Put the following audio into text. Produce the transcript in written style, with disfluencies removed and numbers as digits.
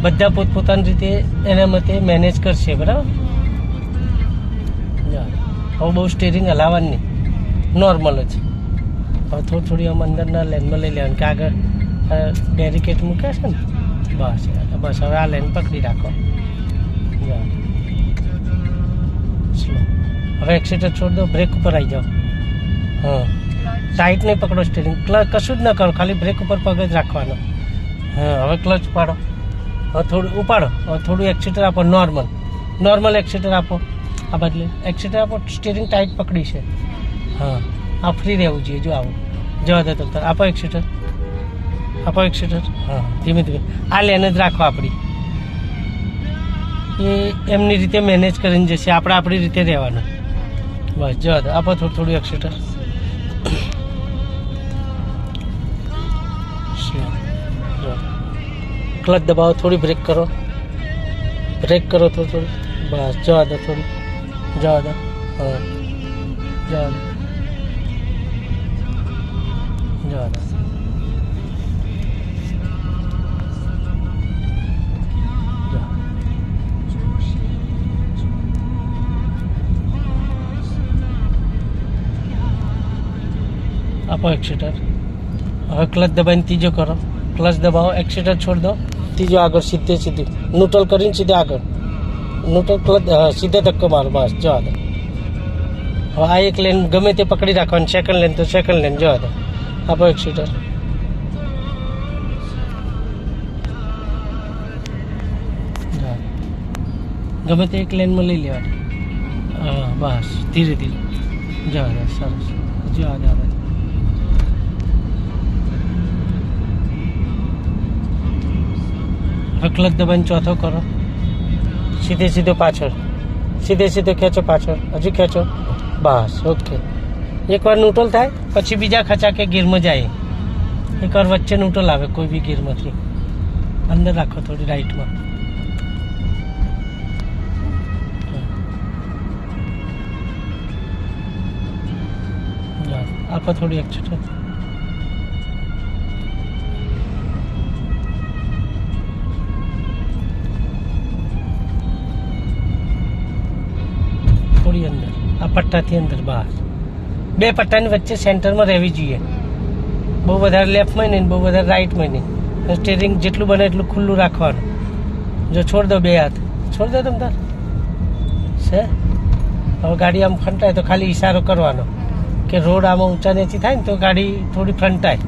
બધા પોતપોતાની રીતે એના મતે મેનેજ કરશે, બરાબર. હવે બહુ સ્ટેરિંગ હલાવવાનું નહીં, નોર્મલ જ. હવે થોડી આમ અંદરના લેનમાં લઈ લેવાનું કે આગળ બેરિકેડ મૂક્યા છે ને, બસ હવે આ લેન પકડી રાખો. સ્લો. હવે એક્સિલેટર છોડ દો, બ્રેક ઉપર આવી જાઓ. હા, ટાઈટ નહીં પકડો સ્ટેરિંગ, ક્લચ કશું જ ન કરો, ખાલી બ્રેક ઉપર પગ જ રાખવાનો. હા, હવે ક્લચ ઉપાડો, હવે થોડું ઉપાડો, હવે થોડું એક્સિલેટર આપો, નોર્મલ એક્સિલેટર આપો. આ બદલે એક્સિલેટર આપો, સ્ટેરિંગ ટાઈટ પકડી છે. હા, આ ફ્રી રહેવું જોઈએ. જો આવું જવા દો તમ આપો એક્સિલેટર, હા, ધીમે ધીમે આ લેન જ રાખો આપણી. એ એમની રીતે મેનેજ કરીને જશે, આપણે આપણી રીતે રહેવાનું. બસ જવા દો, આપો થોડું એક્સિલેટર. ક્લચ દબાવો, થોડી બ્રેક કરો થોડી. બસ જવા દો, થોડી જવા દો. હા, જવા દો. આપો એક્સિલેટર. હવે ક્લચ દબાવીને ત્રીજો કરો, ક્લચ દબાવો, એક્સિલેટર છોડ દો, ત્રીજો આગળ સીધું ન્યુટ્રલ કરીને સીધે આગળ ક્લચ સીધે ધક્કો મારો. બસ જવા દો. હવે આ એક લેન ગમે તે પકડી રાખવાની, સેકન્ડ લેન તો સેકન્ડ લેન જવા દો. આપો એક્સિલેટર. ગમે તે એક લેનમાં લઈ લેવાની. હા, બસ ધીરે જવા દો. સરસ, જવા દો. હવે ક્લચ દબાઈને ચોથો કરો, સીધો પાછળ, સીધો ખેંચો પાછળ, હજુ ખેંચો. બસ ઓકે. એકવાર ન્યુટ્રલ થાય પછી બીજા ખચા કે ગીરમાં જાય. એકવાર વચ્ચે ન્યુટ્રલ આવે કોઈ બી ગીરમાંથી, અંદર રાખો થોડી રાઈટમાં. આપો થોડી એક્સિલેટર. થોડી અંદર, આ પટ્ટાથી અંદર બહાર. બે પટ્ટાની વચ્ચે સેન્ટરમાં રહેવી જોઈએ. બહુ વધારે લેફ્ટમાં નહીં, બહુ વધારે રાઈટમાં નહીં. સ્ટેરિંગ જેટલું બને એટલું ખુલ્લું રાખવાનું. જો છોડ દો, બે હાથ છોડ દો તમ તાર છે. હવે ગાડી આમ ફંટાય તો ખાલી ઈશારો કરવાનો કે રોડ આમાં ઊંચા નીચી થાય ને તો ગાડી થોડી ફંટાય.